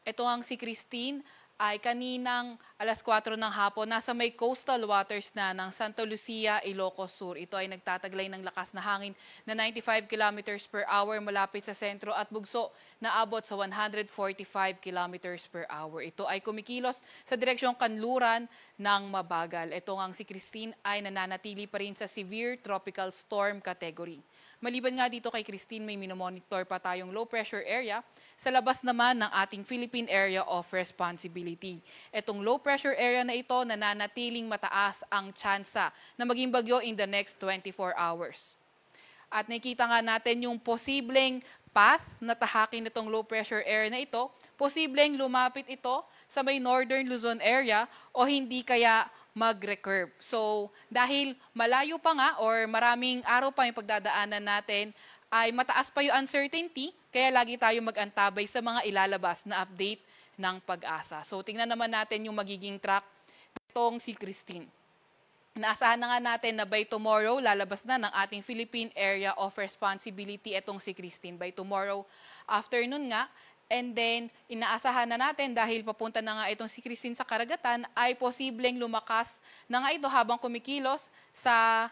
Ito ang si Christine ay kaninang alas 4 ng hapon, nasa may coastal waters na ng Santa Lucia, Ilocos Sur. Ito ay nagtataglay ng lakas na hangin na 95 kilometers per hour malapit sa sentro at bugso na abot sa 145 kilometers per hour. Ito ay kumikilos sa direksyong kanluran ng mabagal. Ito ang si Christine ay nananatili pa rin sa severe tropical storm category. Maliban nga dito kay Christine, may minomonitor pa tayong low pressure area sa labas naman ng ating Philippine Area of Responsibility. Itong low pressure area na ito, nananatiling mataas ang tsansa na maging bagyo in the next 24 hours. At nakita nga natin yung posibleng path na tahakin nitong low pressure area na ito, posibleng lumapit ito sa may northern Luzon area o hindi kaya mag-recurve. So, dahil malayo pa nga or maraming araw pa yung pagdadaanan natin, ay mataas pa yung uncertainty, kaya lagi tayo mag-antabay sa mga ilalabas na update ng Pag-asa. So, tingnan naman natin yung magiging track nitong si Christine. Naasahan na nga natin na by tomorrow, lalabas na ng ating Philippine Area of Responsibility itong si Christine. By tomorrow afternoon nga, and then, inaasahan na natin dahil papunta na nga itong si Christine sa karagatan, ay posibleng lumakas na nga ito habang kumikilos sa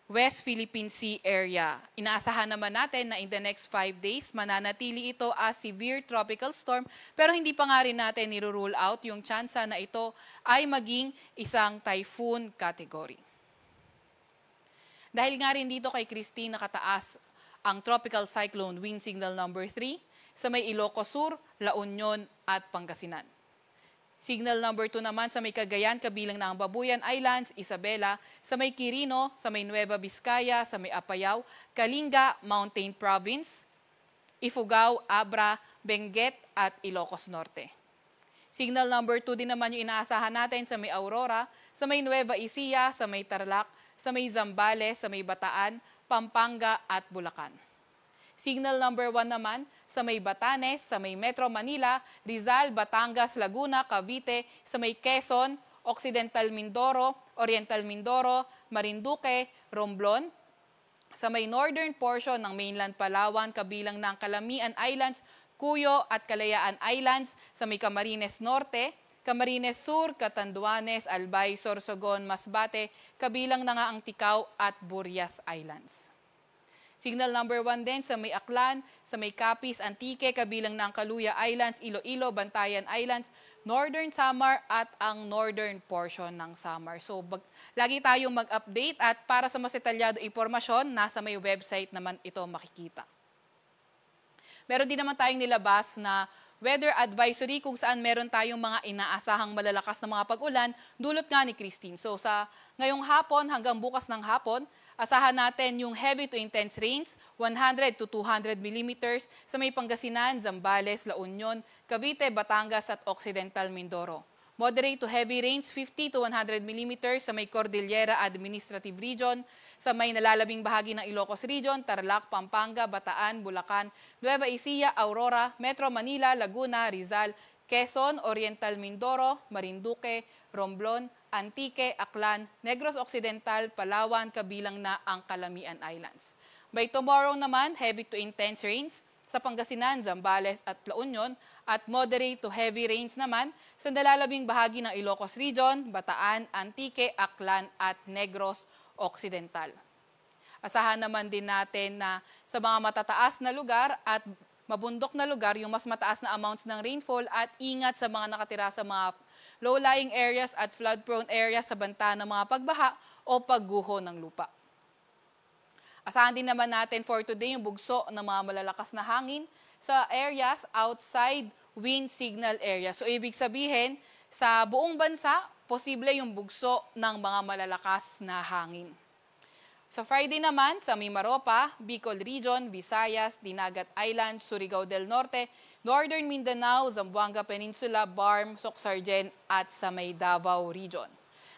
West Philippine Sea area. Inaasahan naman natin na in the next 5 days, mananatili ito as severe tropical storm, pero hindi pa nga rin natin nirule out yung tsansa na ito ay maging isang typhoon category. Dahil nga rin dito kay Christine nakataas ang tropical cyclone wind signal number 3, sa may Ilocos Sur, La Union at Pangasinan. Signal number 2 naman sa may Cagayan, kabilang na ang Babuyan Islands, Isabela, sa may Quirino, sa may Nueva Vizcaya, sa may Apayao, Kalinga, Mountain Province, Ifugao, Abra, Benguet at Ilocos Norte. Signal number 2 din naman yung inaasahan natin sa may Aurora, sa may Nueva Ecija, sa may Tarlac, sa may Zambales, sa may Bataan, Pampanga at Bulacan. Signal number 1 naman sa may Batanes, sa may Metro Manila, Rizal, Batangas, Laguna, Cavite, sa may Quezon, Occidental Mindoro, Oriental Mindoro, Marinduque, Romblon, sa may northern portion ng mainland Palawan, kabilang ng Calamian Islands, Cuyo at Kalayaan Islands, sa may Camarines Norte, Camarines Sur, Catanduanes, Albay, Sorsogon, Masbate, kabilang na nga ang Ticao at Burias Islands. Signal number 1 din sa may Aklan, sa may Capiz, Antique, kabilang ng Caluya Islands, Iloilo, Bantayan Islands, Northern Samar at ang northern portion ng Samar. So, lagi tayong mag-update at para sa mas detalyado impormasyon, nasa may website naman ito makikita. Meron din naman tayong nilabas na weather advisory kung saan meron tayong mga inaasahang malalakas na mga pag-ulan, dulot nga ni Christine. So, sa ngayong hapon hanggang bukas ng hapon, asahan natin yung heavy to intense rains, 100 to 200 millimeters sa may Pangasinan, Zambales, La Union, Cavite, Batangas at Occidental Mindoro. Moderate to heavy rains, 50 to 100 millimeters sa may Cordillera Administrative Region, sa may nalalabing bahagi ng Ilocos Region, Tarlac, Pampanga, Bataan, Bulacan, Nueva Ecija, Aurora, Metro Manila, Laguna, Rizal, Quezon, Oriental Mindoro, Marinduque, Romblon, Antique, Aklan, Negros Occidental, Palawan, kabilang na ang Calamian Islands. By tomorrow naman, heavy to intense rains sa Pangasinan, Zambales at La Union at moderate to heavy rains naman sa nalalabing bahagi ng Ilocos Region, Bataan, Antique, Aklan at Negros Occidental. Asahan naman din natin na sa mga matataas na lugar at mabundok na lugar, yung mas mataas na amounts ng rainfall at ingat sa mga nakatira sa mga low-lying areas at flood-prone areas sa banta ng mga pagbaha o pagguho ng lupa. Asahan din naman natin for today yung bugso ng mga malalakas na hangin sa areas outside wind signal area. So, ibig sabihin, sa buong bansa, posible yung bugso ng mga malalakas na hangin. Sa Friday naman, sa Mimaropa, Bicol Region, Visayas, Dinagat Island, Surigao del Norte, Northern Mindanao, Zamboanga Peninsula, Barm, Socsargen at sa may Davao Region.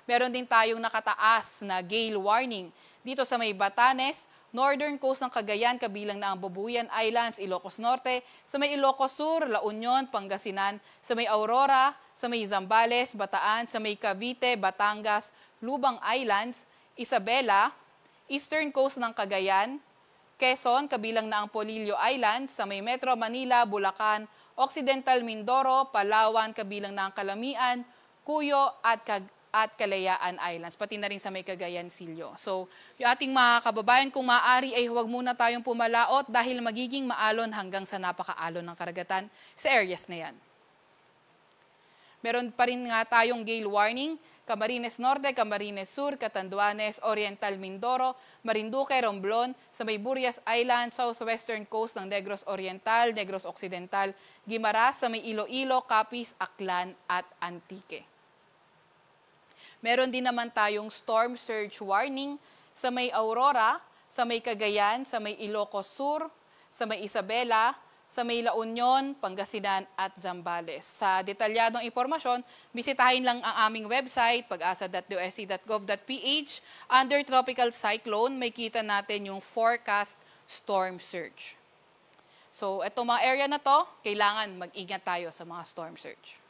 Meron din tayong nakataas na gale warning dito sa may Batanes, northern coast ng Cagayan, kabilang na ang Babuyan Islands, Ilocos Norte, sa may Ilocos Sur, La Union, Pangasinan, sa may Aurora, sa may Zambales, Bataan, sa may Cavite, Batangas, Lubang Islands, Isabela, eastern coast ng Cagayan, Quezon, kabilang na ang Polillo Islands, sa may Metro Manila, Bulacan, Occidental Mindoro, Palawan, kabilang ng Calamian, Cuyo at Kalayaan Islands, pati na rin sa may Cagayan Silio. So, yung ating mga kababayan, kung maaari ay huwag muna tayong pumalaot dahil magiging maalon hanggang sa napakaalon ng karagatan sa areas na yan. Meron pa rin nga tayong gale warning, Camarines Norte, Camarines Sur, Catanduanes, Oriental Mindoro, Marinduque, Romblon, sa may Burias Island, southwestern coast ng Negros Oriental, Negros Occidental, Guimaras, sa may Iloilo, Capiz, Aklan at Antique. Meron din naman tayong storm surge warning sa may Aurora, sa may Cagayan, sa may Ilocos Sur, sa may Isabela, sa may La Union, Pangasinan at Zambales. Sa detalyadong impormasyon, bisitahin lang ang aming website, pag-asa.dosc.gov.ph. Under tropical cyclone, may kita natin yung forecast storm surge. So, itong mga area na to, kailangan mag-ingat tayo sa mga storm surge.